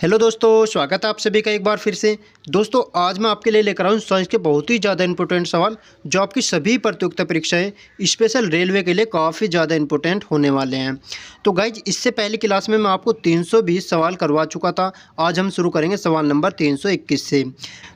Hello दोस्तों, स्वागत है आप सभी का एक बार फिर से। दोस्तों, आज मैं आपके लिए लेकर आया हूँ साइंस के बहुत ही ज़्यादा इंपॉर्टेंट सवाल जो आपकी सभी प्रतियोगिता परीक्षाएं स्पेशल रेलवे के लिए काफ़ी ज़्यादा इंपॉर्टेंट होने वाले हैं। तो गाइज, इससे पहले क्लास में मैं आपको 320 सवाल करवा चुका था। आज हम शुरू करेंगे सवाल नंबर 321 से।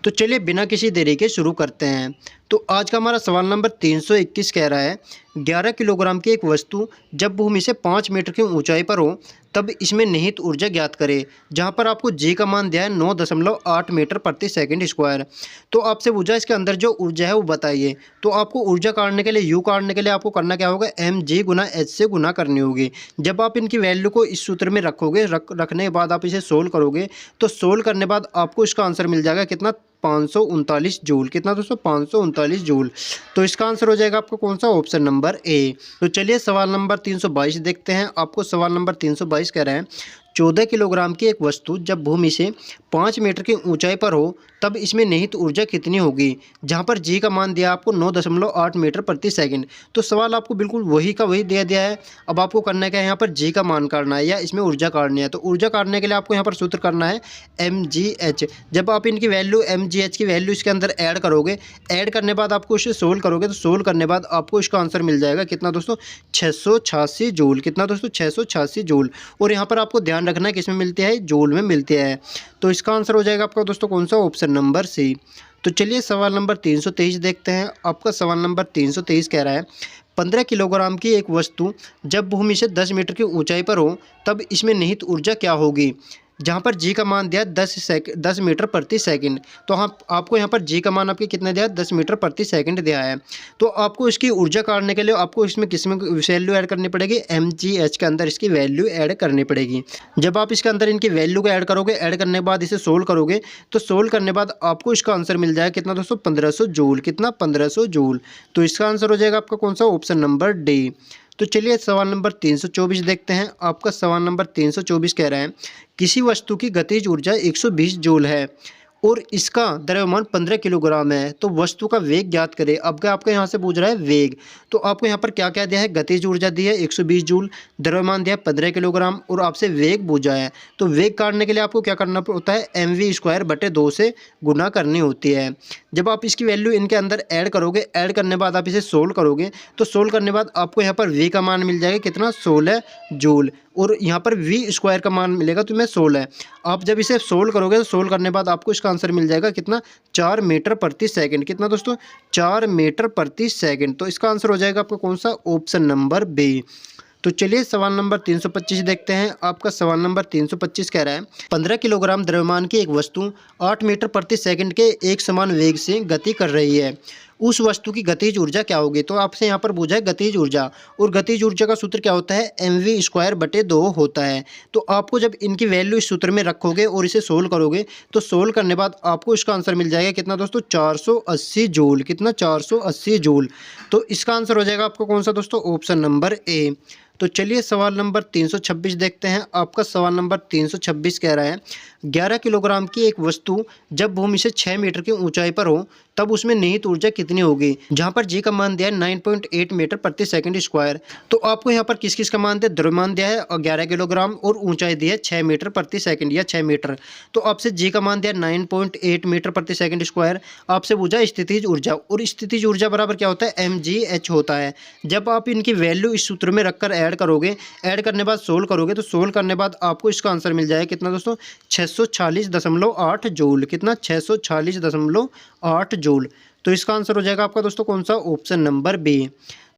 तो चलिए बिना किसी देरी के शुरू करते हैं। तो आज का हमारा सवाल नंबर 321 कह रहा है, 11 किलोग्राम की एक वस्तु जब भूमि से 5 मीटर की ऊंचाई पर हो तब इसमें निहित ऊर्जा ज्ञात करें। जहां पर आपको जी का मान दिया है 9.8 मीटर प्रति सेकंड स्क्वायर। तो आपसे पूछा इसके अंदर जो ऊर्जा है वो बताइए। तो आपको ऊर्जा काटने के लिए, यू काटने के लिए आपको करना क्या होगा, एम जी गुना एच से गुना करनी होगी। जब आप इनकी वैल्यू को इस सूत्र में रखोगे, रखने के बाद आप इसे सोल्व करोगे तो सोल्व करने बाद आपको इसका आंसर मिल जाएगा कितना, 539 जूल। कितना दोस्तों, 539 जूल। तो इसका आंसर हो जाएगा आपका कौन सा, ऑप्शन नंबर ए। तो चलिए सवाल नंबर 322 देखते हैं। आपको सवाल नंबर 322 कह रहे हैं, 14 किलोग्राम की एक वस्तु जब भूमि से 5 मीटर की ऊंचाई पर हो तब इसमें निहित ऊर्जा कितनी होगी। जहां पर जी का मान दिया आपको 9.8 मीटर प्रति सेकंड। तो सवाल आपको बिल्कुल वही का वही दे दिया है। अब आपको करना क्या है, यहाँ पर जी का मान काटना है या इसमें ऊर्जा काटनी है। तो ऊर्जा काटने के लिए आपको यहाँ पर सूत्र करना है एम जी एच। जब आप इनकी वैल्यू एम जी एच की वैल्यू इसके अंदर ऐड करोगे, ऐड करने बाद आपको इसे सोल्व करोगे तो सोल्व करने बाद आपको इसका आंसर मिल जाएगा कितना दोस्तों, 686 जूल। कितना दोस्तों, 686 जूल। और यहाँ पर आपको ध्यान रखना है किसमें मिलती है, जूल में मिलती है। तो इसका आंसर हो जाएगा आपका दोस्तों कौन सा, ऑप्शन नंबर सी। तो चलिए सवाल नंबर 323 देखते हैं। आपका सवाल नंबर 323 कह रहा है, 15 किलोग्राम की एक वस्तु जब भूमि से 10 मीटर की ऊंचाई पर हो तब इसमें निहित ऊर्जा क्या होगी। जहाँ पर जी का मान दिया 10 मीटर प्रति सेकंड। तो आपको यहाँ पर जी का मान आपके कितना दिया है, 10 मीटर प्रति सेकंड दिया है। तो आपको इसकी ऊर्जा काटने के लिए आपको इसमें किसमें वैल्यू ऐड करनी पड़ेगी, एम जी एच के अंदर इसकी वैल्यू ऐड करनी पड़ेगी। जब आप इसके अंदर इनकी वैल्यू को ऐड करोगे, ऐड करने के बाद इसे सोल्व करोगे तो सोल्व करने बाद आपको इसका आंसर मिल जाएगा कितना दोस्तों, 1500 जूल। कितना, 1500 जूल। तो इसका आंसर हो जाएगा आपका कौन सा, ऑप्शन नंबर डी। तो चलिए सवाल नंबर 324 देखते हैं। आपका सवाल नंबर 324 कह रहा है, किसी वस्तु की गतिज ऊर्जा 120 जूल है और इसका द्रव्यमान 15 किलोग्राम है, तो वस्तु का वेग ज्ञात करें। अब क्या आपका यहाँ से पूछ रहा है वेग। तो आपको यहाँ पर क्या क्या दिया है, गतिज ऊर्जा दी है 120 जूल, द्रव्यमान दिया है 15 किलोग्राम और आपसे वेग पूछा है। तो वेग काटने के लिए आपको क्या करना होता है, एम वी स्क्वायर बटे 2 से गुना करनी होती है। जब आप इसकी वैल्यू इनके अंदर ऐड करोगे, ऐड करने बाद आप इसे सोल्व करोगे तो सोल्व करने बाद आपको यहाँ पर वी का मान मिल जाएगा कितना, 16 जूल। और यहाँ पर वी स्क्वायर का मान मिलेगा तुम्हें 16। आप जब इसे सोल्व करोगे तो सोल्व करने बाद आपको इसका आंसर मिल जाएगा कितना, 4 मीटर प्रति सेकंड। कितना दोस्तों, 4 मीटर प्रति सेकंड। तो इसका आंसर हो जाएगा आपका कौन सा, ऑप्शन नंबर बी। तो चलिए सवाल नंबर 325 देखते हैं। आपका सवाल नंबर 325 कह रहा है, 15 किलोग्राम द्रव्यमान की एक वस्तु 8 मीटर प्रति सेकंड के एक समान वेग से गति कर रही है। उस वस्तु की गतिज ऊर्जा क्या होगी। तो आपसे यहाँ पर पूछा है गतिज ऊर्जा, और गतिज ऊर्जा का सूत्र क्या होता है, एम वी स्क्वायर बटे 2 होता है। तो आपको जब इनकी वैल्यू इस सूत्र में रखोगे और इसे सोल्व करोगे तो सोल्व करने बाद आपको इसका आंसर मिल जाएगा कितना दोस्तों, 480 जूल। कितना, 480 जूल। तो इसका आंसर हो जाएगा आपको कौन सा दोस्तों, ऑप्शन नंबर ए। तो चलिए सवाल नंबर 326 देखते हैं। आपका सवाल नंबर 326 कह रहा है, 11 किलोग्राम की एक वस्तु जब भूमि से 6 मीटर की ऊंचाई पर हो तब उसमें निहित ऊर्जा कितनी होगी। जहां पर जी का मान दिया है 9.8 मीटर प्रति सेकंड स्क्वायर। तो आपको यहाँ पर किस किस का मान दिया, द्रव्यमान दिया है और 11 किलोग्राम और ऊंचाई दी है 6 मीटर प्रति सेकंड या 6 मीटर। तो आपसे जी का मान दिया 9.8 मीटर प्रति सेकंड स्क्वायर। आपसे पूछा स्थितिज ऊर्जा, और स्थितिज ऊर्जा बराबर क्या होता है, एम जी एच होता है। जब आप इनकी वैल्यू इस सूत्र में रखकर ऐड करोगे, ऐड करने बाद सोल्व करोगे तो सोल्व करने बाद आपको इसका आंसर मिल जाएगा कितना दोस्तों, 646.8 जूल। कितना, 646.8 जूल। तो इसका आंसर हो जाएगा आपका दोस्तों कौन सा, ऑप्शन नंबर बी।